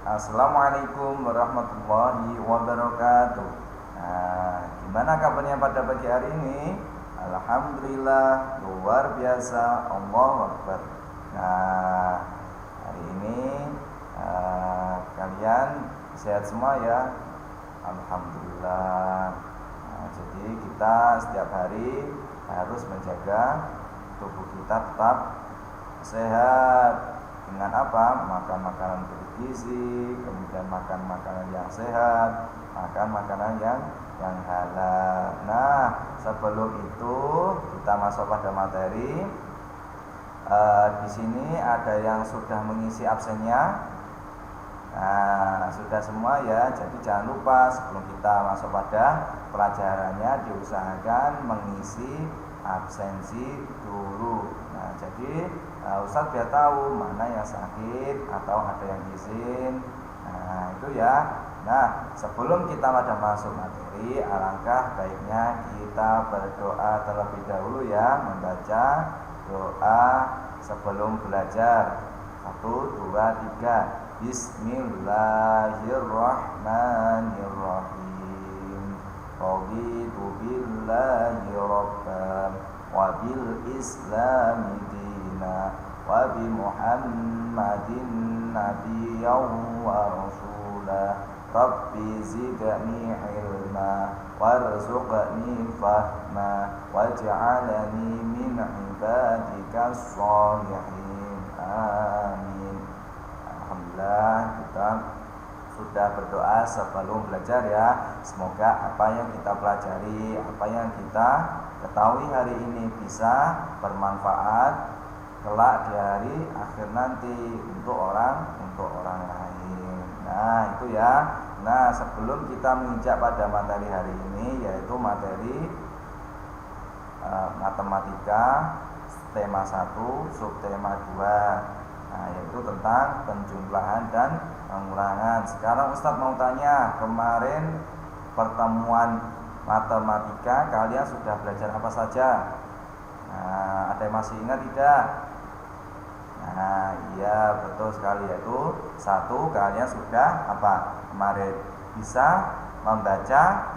Assalamualaikum warahmatullahi wabarakatuh. Gimana kabarnya pada pagi hari ini? Alhamdulillah, luar biasa, Allahu Akbar. Hari ini kalian sehat semua ya? Alhamdulillah. Jadi kita setiap hari harus menjaga tubuh kita tetap sehat. Dengan apa? Makan makanan bergizi, kemudian makan makanan yang sehat, makan makanan yang halal. Nah, sebelum itu kita masuk pada materi. Di sini ada yang sudah mengisi absennya. Nah, sudah semua ya. Jadi jangan lupa sebelum kita masuk pada pelajarannya diusahakan mengisi absensi dulu. Nah, jadi Ustadz biar tahu mana yang sakit atau ada yang izin. Nah, itu ya. Nah, sebelum kita pada masuk materi, alangkah baiknya kita berdoa terlebih dahulu ya, membaca doa sebelum belajar. 1, 2, 3. Bismillahirrahmanirrahim. Raditu billahi rabban wa bil islami dina wa bi Muhammadin nabiyyan wa rasula. Rabbi zidni ilma warzuqni fahma waj'alni min ibadika sholihin. Amin. Alhamdulillah, kita sudah berdoa sebelum belajar ya. Semoga apa yang kita pelajari, apa yang kita ketahui hari ini bisa bermanfaat kelak di hari akhir nanti untuk orang lain. Nah, itu ya. Nah, sebelum kita menginjak pada materi hari ini, yaitu materi matematika tema 1, subtema 2. Nah, yaitu tentang penjumlahan dan pengurangan. Sekarang Ustadz mau tanya, kemarin pertemuan matematika kalian sudah belajar apa saja? Nah, ada yang masih ingat tidak? Nah, iya betul sekali, yaitu 1, kalian sudah apa? Kemarin bisa membaca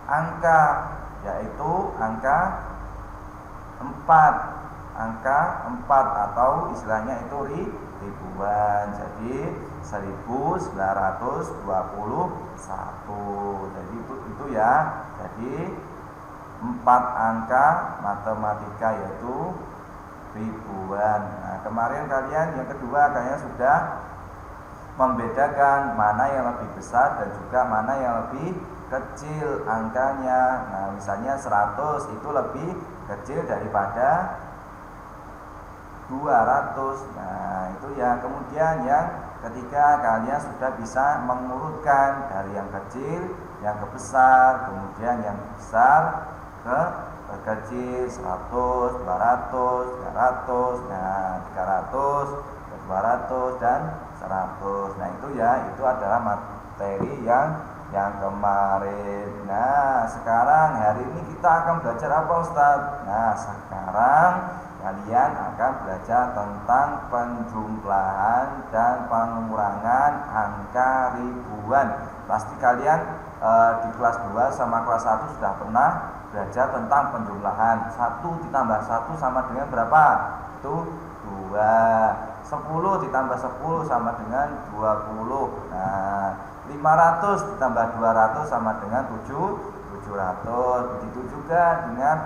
angka, yaitu angka 4. Angka 4 atau istilahnya itu ribuan. Jadi 1921. Jadi itu ya. Jadi 4 angka matematika yaitu ribuan. Nah, kemarin kalian yang kedua kalian sudah membedakan mana yang lebih besar dan juga mana yang lebih kecil angkanya. Nah, misalnya 100 itu lebih kecil daripada 200. Nah, itu ya. Kemudian yang ketiga kalian sudah bisa mengurutkan dari yang kecil yang ke besar, kemudian yang besar ke kecil, 100, 200, 300, nah 300, 200 dan 100. Nah, itu ya, itu adalah materi yang kemarin. Nah, sekarang hari ini kita akan belajar apa, Ustadz? Nah, sekarang kalian akan belajar tentang penjumlahan dan pengurangan angka ribuan. Pasti kalian di kelas 2 sama kelas 1 sudah pernah belajar tentang penjumlahan. 1 ditambah 1 sama dengan berapa? Itu 2. 10 ditambah 10 sama dengan 20. Nah, 500 ditambah 200 sama dengan 700. Begitu juga dengan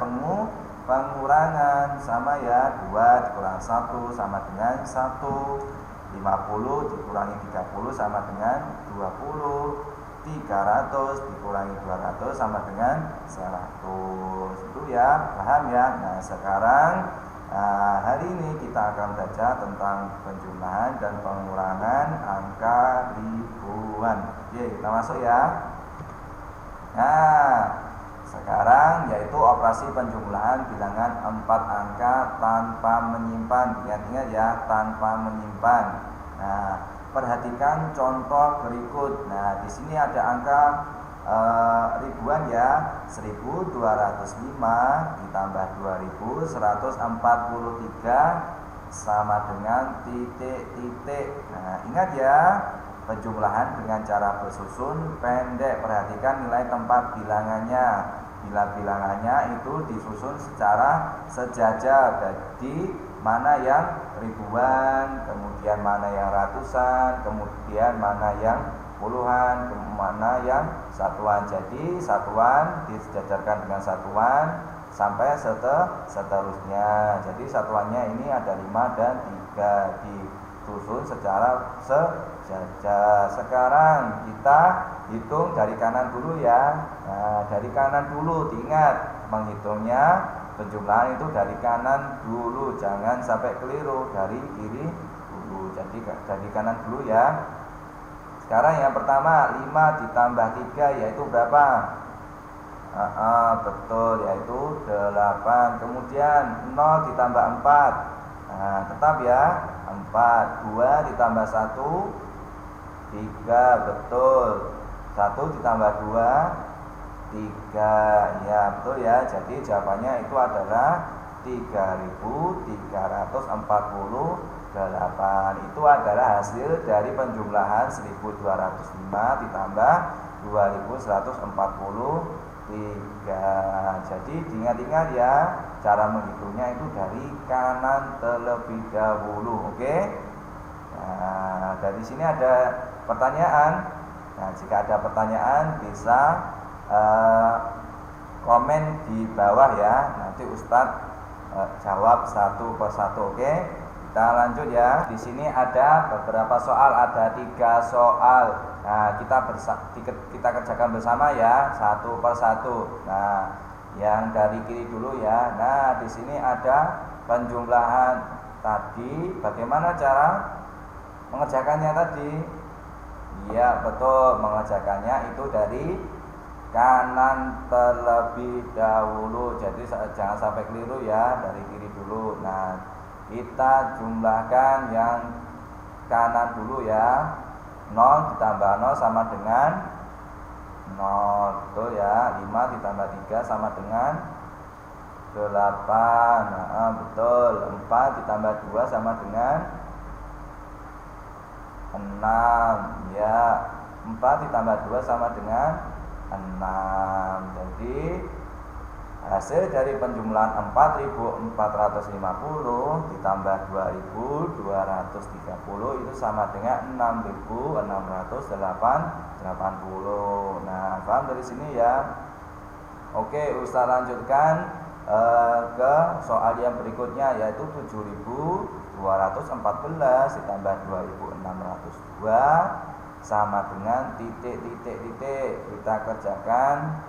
pengurangan, sama ya, 2 dikurang 1 sama dengan 1. 50 dikurangi 30 sama dengan 20. 300 dikurangi 200 sama dengan 100. Itu ya, paham ya. Nah, sekarang hari ini kita akan belajar tentang penjumlahan dan pengurangan angka ribuan. Oke, kita masuk ya. Nah, sekarang yaitu operasi penjumlahan bilangan 4 angka tanpa menyimpan. Ingat-ingat ya, tanpa menyimpan. Nah, perhatikan contoh berikut. Nah, di sini ada angka ribuan ya. 1205 ditambah 2143 sama dengan titik-titik. Nah, ingat ya, penjumlahan dengan cara bersusun pendek. Perhatikan nilai tempat bilangannya. Bila bilangannya itu disusun secara sejajar, jadi mana yang ribuan, kemudian mana yang ratusan, kemudian mana yang puluhan, mana yang satuan. Jadi satuan disejajarkan dengan satuan sampai seterusnya. Jadi satuannya ini ada 5 dan 3, disusun secara sejajar. Sekarang kita hitung dari kanan dulu ya. Nah, dari kanan dulu, diingat menghitungnya penjumlahan itu dari kanan dulu, jangan sampai keliru, dari kiri dulu. Jadi dari kanan dulu ya. Sekarang yang pertama 5 ditambah 3 yaitu berapa? Betul, yaitu 8. Kemudian 0 ditambah 4. Nah, tetap ya, 4. 2 ditambah 1 3, betul. 1 ditambah 2 3, ya betul ya. Jadi jawabannya itu adalah 3348. Itu adalah hasil dari penjumlahan 1205 ditambah 2143. Jadi diingat-ingat ya, cara menghitungnya itu dari kanan terlebih dahulu. Oke. Nah, dari sini ada pertanyaan. Nah, jika ada pertanyaan bisa komen di bawah ya. Nanti Ustadz jawab satu persatu. Oke, kita lanjut ya. Di sini ada beberapa soal, ada 3 soal. Nah, kita kerjakan bersama ya, satu persatu. Nah, yang dari kiri dulu ya. Nah, di sini ada penjumlahan tadi. Bagaimana cara mengerjakannya tadi? Iya, betul. Mengerjakannya itu dari kanan terlebih dahulu. Jadi jangan sampai keliru ya, dari kiri dulu. Nah, kita jumlahkan yang kanan dulu ya. 0 ditambah 0 sama dengan 0. Betul ya. 5 ditambah 3 sama dengan 8. Nah, betul. 4 ditambah 2 sama dengan 6 ya. 4 ditambah 2 sama dengan 6. Jadi hasil dari penjumlahan 4450 ditambah 2230 itu sama dengan 6680. Nah, paham dari sini ya. Oke, Ustaz lanjutkan ke soal yang berikutnya, yaitu 7214 ditambah 2602 sama dengan titik. Kita kerjakan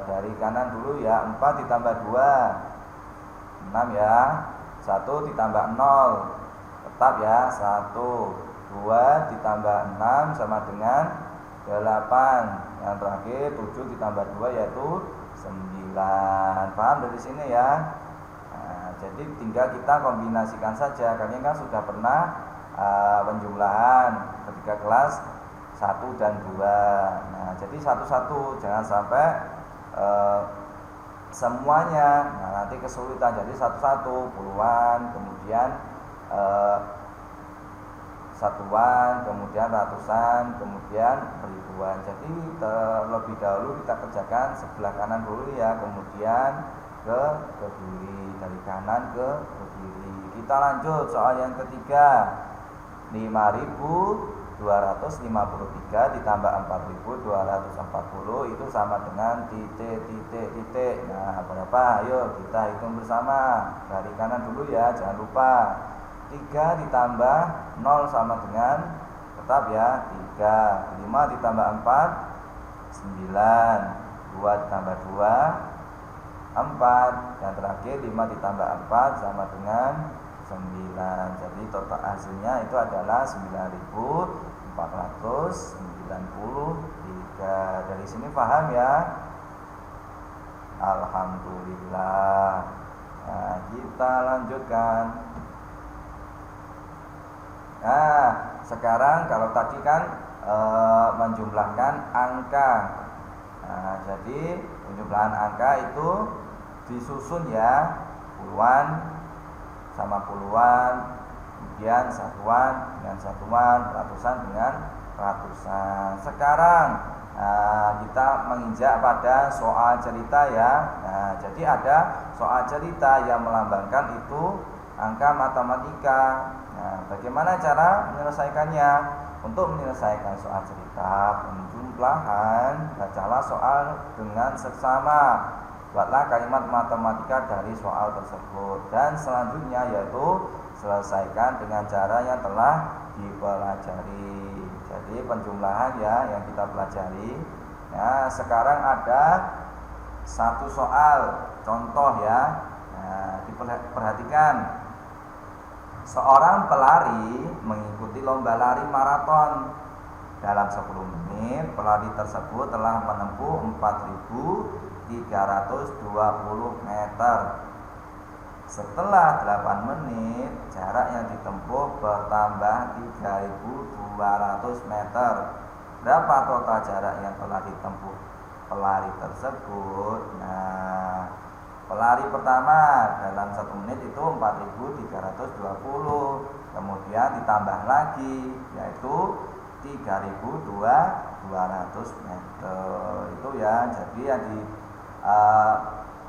dari kanan dulu ya. 4 ditambah 2 6 ya. 1 ditambah 0 tetap ya 1. 2 ditambah 6 sama dengan 8. Yang terakhir 7 ditambah 2 yaitu 9. Paham dari sini ya. Nah, jadi tinggal kita kombinasikan saja. Kalian kan sudah pernah penjumlahan ketika kelas 1 dan 2. Nah, jadi satu-satu, jangan sampai semuanya. Nah, nanti kesulitan. Jadi satu-satu, puluhan, kemudian satuan, kemudian ratusan, kemudian ribuan. Jadi terlebih dahulu kita kerjakan sebelah kanan dulu ya, kemudian ke kiri, dari kanan ke kiri. Kita lanjut soal yang ketiga. 5253 ditambah 4240 itu sama dengan titik. Nah, berapa? Ayo kita hitung bersama. Dari kanan dulu ya, jangan lupa. 3 ditambah 0 sama dengan, tetap ya, 3. 5 ditambah 4 9. 2 ditambah 2 4. Dan terakhir 5 ditambah 4 sama dengan 9. Jadi total hasilnya itu adalah 9493. Dari sini paham ya? Alhamdulillah. Nah, kita lanjutkan. Nah, sekarang kalau tadi kan menjumlahkan angka. Nah, jadi penjumlahan angka itu disusun ya, puluhan sama puluhan, kemudian satuan dengan satuan, ratusan dengan ratusan. Sekarang kita menginjak pada soal cerita ya. Nah, jadi ada soal cerita yang melambangkan itu angka matematika. Nah, bagaimana cara menyelesaikannya? Untuk menyelesaikan soal cerita penjumlahan, bacalah soal dengan seksama. Buatlah kalimat matematika dari soal tersebut. Dan selanjutnya yaitu selesaikan dengan cara yang telah dipelajari. Jadi penjumlahan ya yang kita pelajari. Nah, sekarang ada satu soal contoh ya. Nah, diperhatikan. Seorang pelari mengikuti lomba lari maraton. Dalam 10 menit, pelari tersebut telah menempuh 4.320 meter. Setelah 8 menit, jarak yang ditempuh bertambah 3.200 meter. Berapa total jarak yang telah ditempuh pelari tersebut? Nah, pelari pertama dalam 1 menit itu 4.320, kemudian ditambah lagi yaitu 3.200 meter itu ya. Jadi yang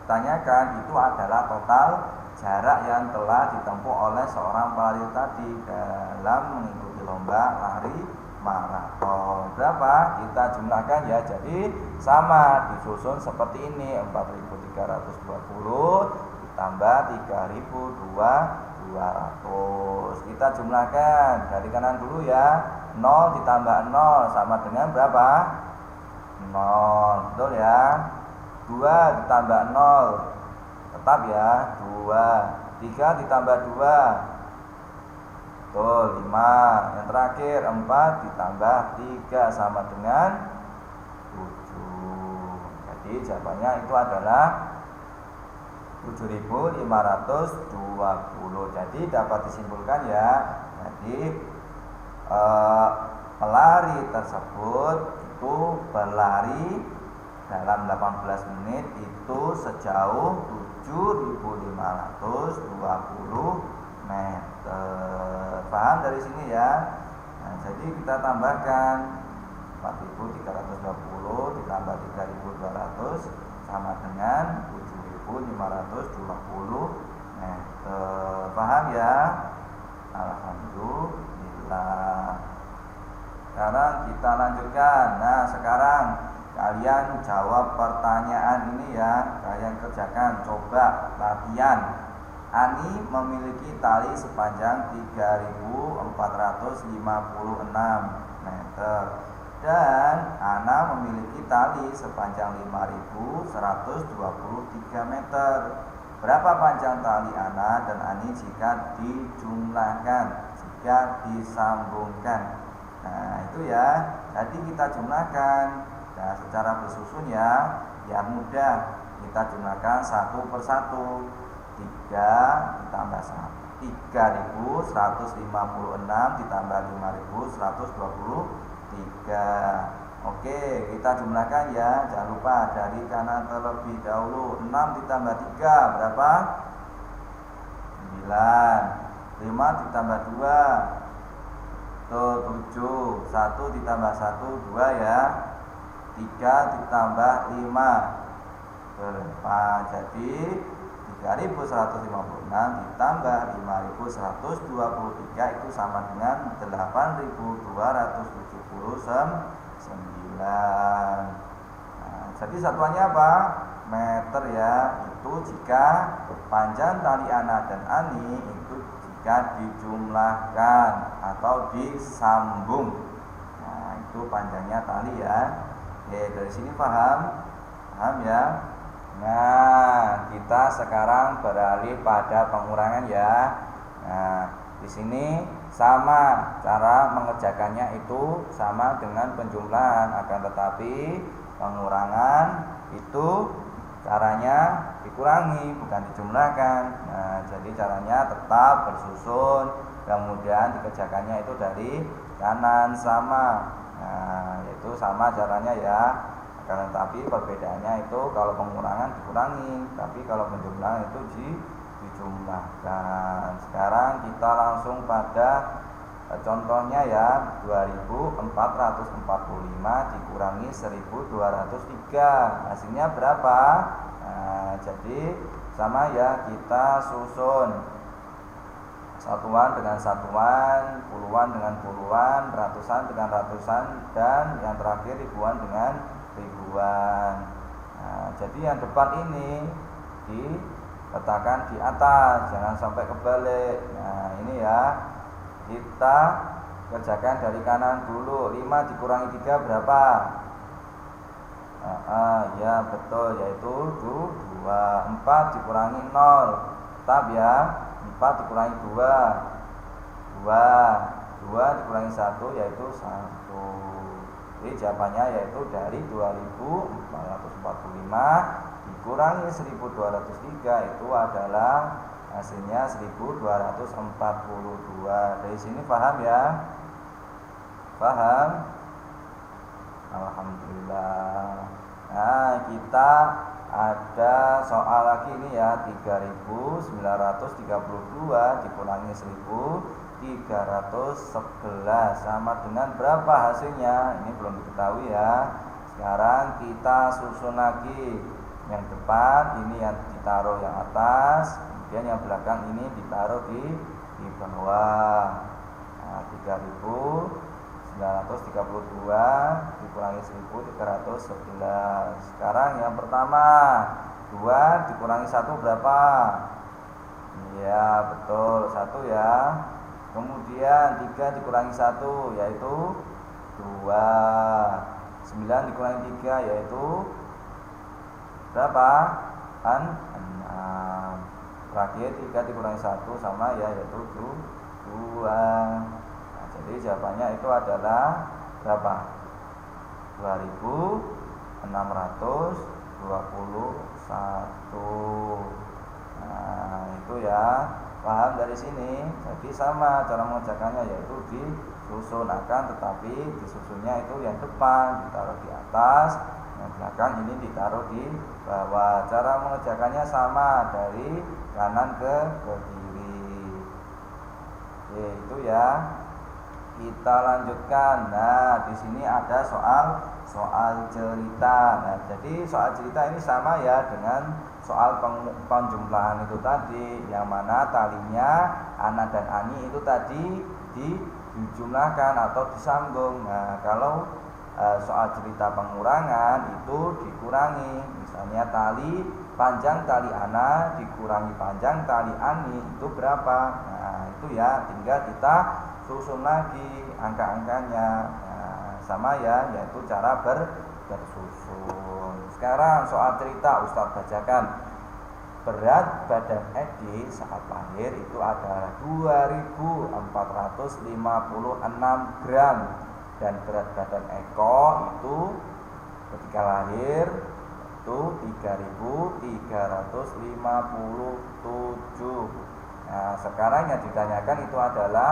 ditanyakan itu adalah total jarak yang telah ditempuh oleh seorang pelari tadi dalam mengikuti lomba lari maraton. Berapa? Kita jumlahkan ya. Jadi sama disusun seperti ini, 4.320 ditambah 3.200. Kita jumlahkan dari kanan dulu ya. 0 ditambah 0 sama dengan berapa? 0. Betul ya. 2 ditambah 0 tetap ya 2. 3 ditambah 2 betul 5. Yang terakhir 4 ditambah 3 sama dengan 7. Jadi jawabannya itu adalah 7.520. Jadi dapat disimpulkan ya. Jadi pelari tersebut itu berlari dalam 18 menit itu sejauh 7.520 meter. Paham dari sini ya? Nah, jadi kita tambahkan 4.320 ditambah 3.200 sama dengan 7.520 meter. Paham ya? Alhamdulillah. Sekarang kita lanjutkan. Nah, sekarang kalian jawab pertanyaan ini ya. Kalian kerjakan. Coba latihan. Ani memiliki tali sepanjang 3.456 meter dan Ana memiliki tali sepanjang 5.123 meter. Berapa panjang tali Ana dan Ani jika dijumlahkan, jika disambungkan? Nah, itu ya. Jadi kita jumlahkan. Nah, secara bersusun ya, biar mudah. Kita jumlahkan satu persatu. 3 ditambah 1 3.156 ditambah 5.123. Oke, kita jumlahkan ya. Jangan lupa dari kanan terlebih dahulu. 6 ditambah 3 berapa? 9. 5 ditambah 2 tuh 7. 1 ditambah 1 2 ya. 3 ditambah 5 berapa? Jadi 3.156 ditambah 5.123 itu sama dengan 8.279. Nah, jadi satuannya apa? Meter ya. Itu jika panjang tali Ana dan Ani itu jika dijumlahkan atau disambung. Nah, itu panjangnya tali ya. Oke, dari sini paham? Paham ya? Nah, kita sekarang beralih pada pengurangan ya. Nah, di sini sama cara mengerjakannya itu sama dengan penjumlahan, akan tetapi pengurangan itu caranya dikurangi bukan dijumlahkan. Nah, jadi caranya tetap bersusun, kemudian dikerjakannya itu dari kanan sama. Nah, itu sama caranya ya. Tapi perbedaannya itu kalau pengurangan dikurangi, tapi kalau penjumlahan itu dijumlahkan. Sekarang kita langsung pada Contohnya ya 2445 dikurangi 1203 hasilnya berapa? Nah, jadi sama ya, kita susun satuan dengan satuan, puluhan dengan puluhan, ratusan dengan ratusan, dan yang terakhir ribuan dengan ribuan. Nah, jadi yang depan ini diletakkan di atas, jangan sampai kebalik. Nah, ini ya, kita kerjakan dari kanan dulu. 5 dikurangi 3 berapa? Ya betul, yaitu 2. 4 dikurangi 0 tetap ya, 4 dikurangi 2 dikurangi 1 yaitu 1. Jadi jawabannya yaitu dari 2445 dikurangi 1203 itu adalah hasilnya 1242. Dari sini paham ya? Paham? Alhamdulillah. Nah, kita ada soal lagi ini ya, 3932 dikurangi 1311 sama dengan berapa hasilnya? Ini belum diketahui ya. Sekarang kita susun lagi. Yang depan ini yang ditaruh yang atas, kemudian yang belakang ini ditaruh di bawah. Nah, 3932 dikurangi 1311. Sekarang yang pertama, 2 dikurangi 1 berapa? Iya betul, 1 ya. Kemudian 3 dikurangi 1 yaitu 2. 9 dikurangi 3 yaitu berapa? 6. Terakhir 3 dikurangi 1 sama ya, yaitu 2. Nah, jadi jawabannya itu adalah berapa? 2621. Nah, itu ya. Paham dari sini? Jadi sama cara mengerjakannya, yaitu disusun akan, tetapi disusunnya itu yang depan ditaruh di atas, yang belakang ini ditaruh di bawah. Cara mengerjakannya sama dari kanan ke kiri. Oke, itu ya. Kita lanjutkan. Nah, di sini ada soal cerita. Nah, jadi soal cerita ini sama ya dengan soal penjumlahan itu tadi, yang mana talinya Ana dan Ani itu tadi dijumlahkan atau disambung. Nah, kalau soal cerita pengurangan itu dikurangi. Misalnya panjang tali Ana dikurangi panjang tali Ani itu berapa? Nah, itu ya, tinggal kita susun lagi angka-angkanya. Nah, sama ya, yaitu cara bersusun. Sekarang soal cerita Ustadz bacakan. Berat badan Edi saat lahir itu adalah 2456 gram, dan berat badan Eko itu ketika lahir itu 3357. Nah, sekarang yang ditanyakan itu adalah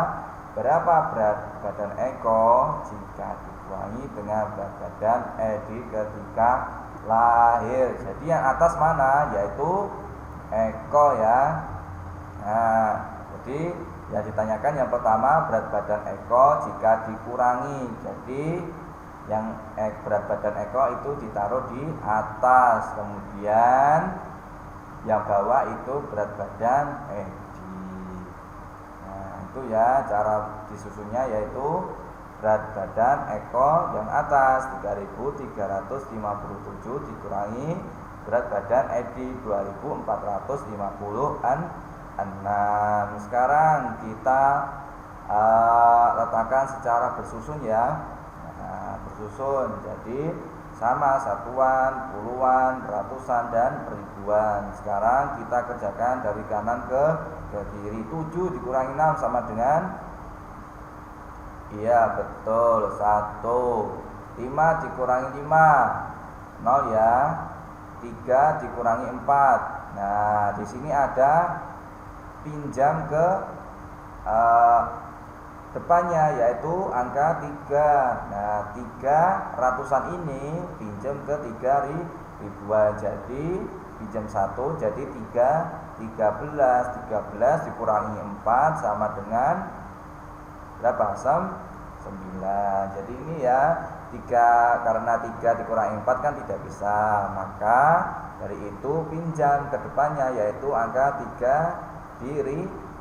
berapa berat badan Eko jika dikurangi dengan berat badan Edi ketika lahir. Jadi yang atas mana? Yaitu Eko ya. Nah, jadi yang ditanyakan yang pertama berat badan Eko jika dikurangi. Jadi yang berat badan Eko itu ditaruh di atas, kemudian yang bawah itu berat badan Edi. Nah, itu ya cara disusunnya, yaitu berat badan Eko yang atas 3357 dikurangi berat badan Edi 2456. Sekarang kita letakkan secara bersusun ya. Nah, bersusun, jadi sama satuan, puluhan, ratusan, dan ribuan. Sekarang kita kerjakan dari kanan ke kiri. 7 dikurangi 6 sama dengan, iya betul, 1. 5 dikurangi 5 0 ya. 3 dikurangi 4. Nah, di sini ada pinjam ke depannya, yaitu angka 3. Nah, 3 ratusan ini pinjam ke 3 ribuan. Jadi pinjam 1 jadi 13 dikurangi 4 sama dengan berapa? 9. Jadi ini ya 3, karena 3 dikurangi 4 kan tidak bisa, maka dari itu pinjam ke depannya yaitu angka 3 di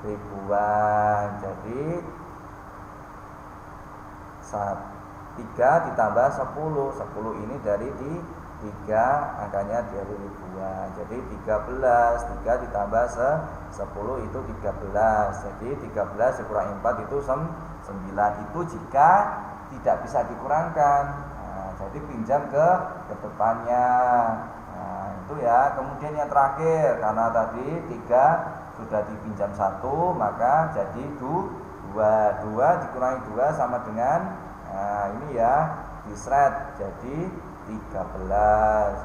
ribuan. Jadi 3 ditambah 10 ini dari 3 angkanya dari ribuan. Jadi 13, 3 ditambah 10 itu 13. Jadi 13 dikurangi 4 itu 9. Itu jika tidak bisa dikurangkan. Nah, jadi pinjam ke depannya. Nah, itu ya. Kemudian yang terakhir, karena tadi 3 sudah dipinjam 1, maka jadi 2 dikurangi 2 sama dengan, nah ini ya diseret jadi 13.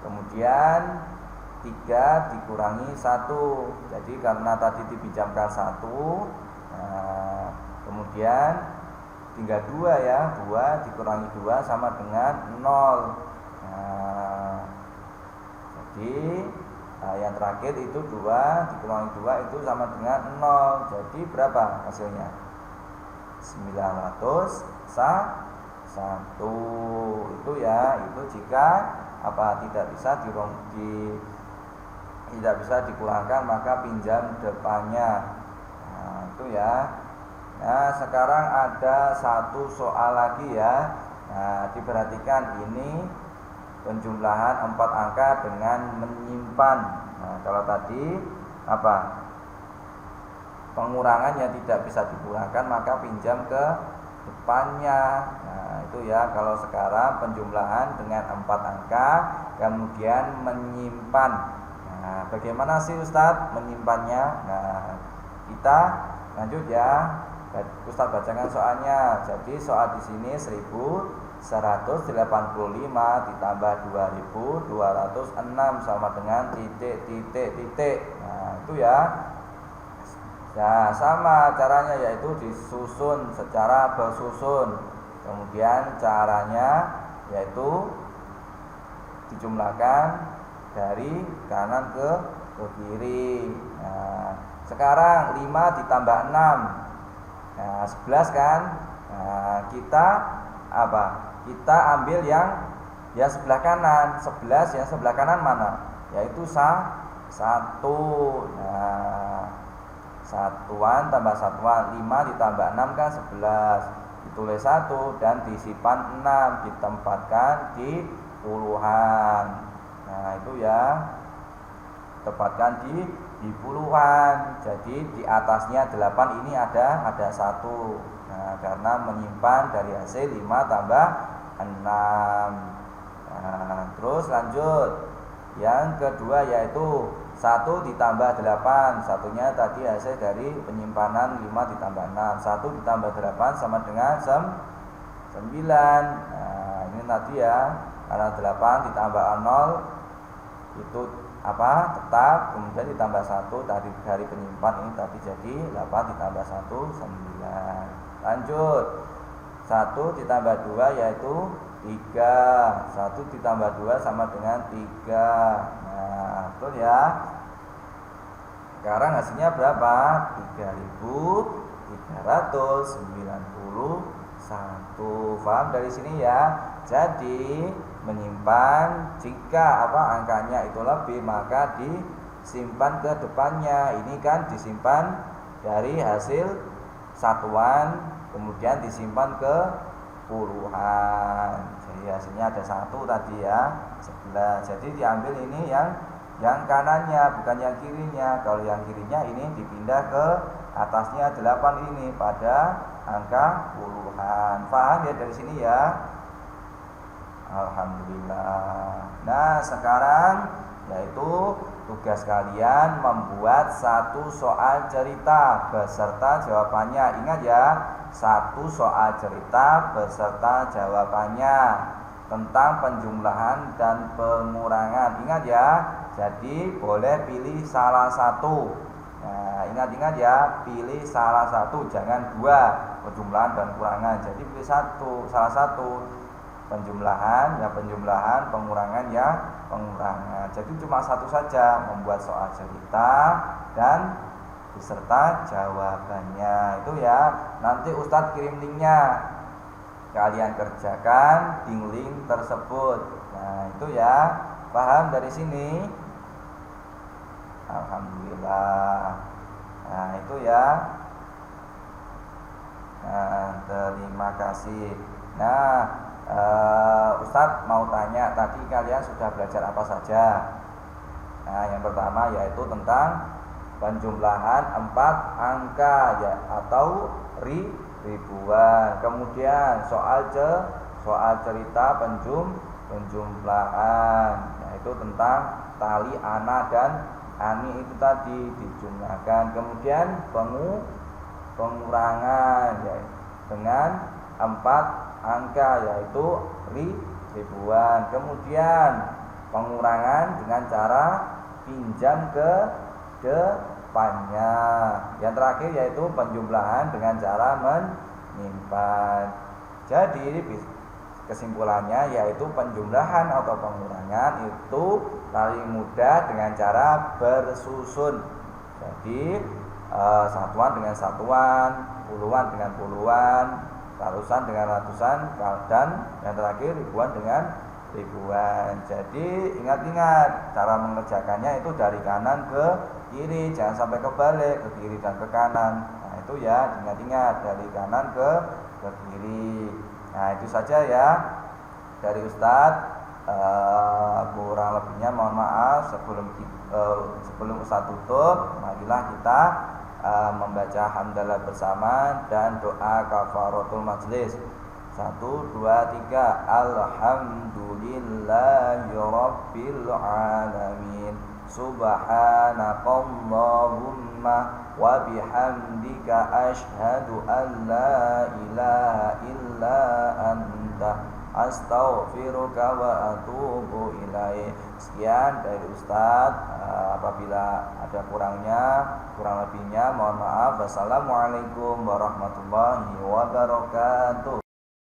Kemudian 3 dikurangi 1, jadi karena tadi dipinjamkan 1, kemudian tinggal 2 ya, 2 dikurangi 2 sama dengan 0. Jadi yang terakhir itu 2 dikurangi 2 itu sama dengan 0. Jadi berapa hasilnya? 901. Itu ya, itu jika tidak bisa dikurangkan maka pinjam depannya. Nah, itu ya. Nah, sekarang ada satu soal lagi ya. Nah, diperhatikan ini penjumlahan 4 angka dengan menyimpan. Nah, kalau tadi pengurangan yang tidak bisa dikurangkan maka pinjam ke depannya. Nah, itu ya. Kalau sekarang penjumlahan dengan 4 angka kemudian menyimpan. Nah, bagaimana sih Ustadz menyimpannya? Nah, kita lanjut ya. Ustadz bacakan soalnya. Jadi soal di sini 1185 ditambah 2206 sama dengan titik. Nah, itu ya. Ya, sama caranya yaitu disusun secara bersusun. Kemudian caranya yaitu dijumlahkan dari kanan ke kiri. Nah, sekarang 5 ditambah 6. Nah, 11 kan? Nah, kita kita ambil yang sebelah kanan. 11 yang sebelah kanan mana? Yaitu 1. Nah, satuan tambah satuan, 5 ditambah 6 kan 11. Ditulis 1 dan disimpan 6, ditempatkan di puluhan. Nah, itu ya. Tempatkan di puluhan. Jadi di atasnya 8 ini ada 1. Nah, karena menyimpan dari hasil 5 tambah 6. Nah, terus lanjut. Yang kedua yaitu 1 ditambah 8. Satunya tadi hasil dari penyimpanan 5 ditambah 6. 1 ditambah 8 sama dengan 9. Nah, ini tadi ya. Karena 8 ditambah 0 itu tetap, kemudian ditambah 1 dari penyimpan ini tadi jadi 8 ditambah 1 9. Lanjut. 1 ditambah 2 yaitu 3. 1 ditambah 2 sama dengan 3. Nah, betul ya. Sekarang hasilnya berapa? 3391. Paham dari sini ya. Jadi menyimpan jika angkanya itu lebih maka disimpan ke depannya. Ini kan disimpan dari hasil satuan kemudian disimpan ke puluhan. Jadi hasilnya ada 1 tadi ya, 11. Jadi diambil ini yang kanannya bukan yang kirinya. Kalau yang kirinya ini dipindah ke atasnya 8 ini pada angka puluhan. Paham ya dari sini ya? Alhamdulillah. Nah, sekarang yaitu tugas kalian membuat satu soal cerita beserta jawabannya. Ingat ya, satu soal cerita beserta jawabannya tentang penjumlahan dan pengurangan. Ingat ya, jadi boleh pilih salah satu. Nah, ingat ya, pilih salah satu, jangan 2 penjumlahan dan pengurangan. Jadi pilih salah satu. Penjumlahan, pengurangan pengurangan. Jadi cuma satu saja, membuat soal cerita dan beserta jawabannya. Itu ya, nanti Ustadz kirim linknya, kalian kerjakan di link tersebut. Nah itu ya, paham dari sini? Alhamdulillah. Nah itu ya. Nah, terima kasih. Nah, Ustadz mau tanya, tadi kalian sudah belajar apa saja? Nah, yang pertama yaitu tentang penjumlahan 4 angka ya, atau ribuan. Kemudian soal cerita penjumlahan, yaitu tentang tali ana dan ani itu tadi dijumlahkan. Kemudian pengurangan ya, dengan 4 angka yaitu ribuan. Kemudian pengurangan dengan cara pinjam ke depannya. Yang terakhir yaitu penjumlahan dengan cara menyimpan. Jadi kesimpulannya yaitu penjumlahan atau pengurangan itu paling mudah dengan cara bersusun. Jadi satuan dengan satuan, puluhan dengan puluhan, ratusan dengan ratusan, dan yang terakhir ribuan dengan ribuan. Jadi ingat-ingat cara mengerjakannya itu dari kanan ke kiri, jangan sampai kebalik, ke kiri dan ke kanan. Nah itu ya, ingat-ingat dari kanan ke kiri. Nah itu saja ya dari Ustadz. Kurang lebihnya mohon maaf. Sebelum Ustadz tutup, marilah kita membaca hamdalah bersama dan doa kafaratul majlis. 1, 2, 3. Alhamdulillahi rabbil alamin. Subhanakallahumma wa bihamdika asyhadu an la ilaha illa anta astaghfiruka wa atubu ilaih. Sekian dari Ustadz. Apabila ada kurang lebihnya mohon maaf. Wassalamualaikum warahmatullahi wabarakatuh.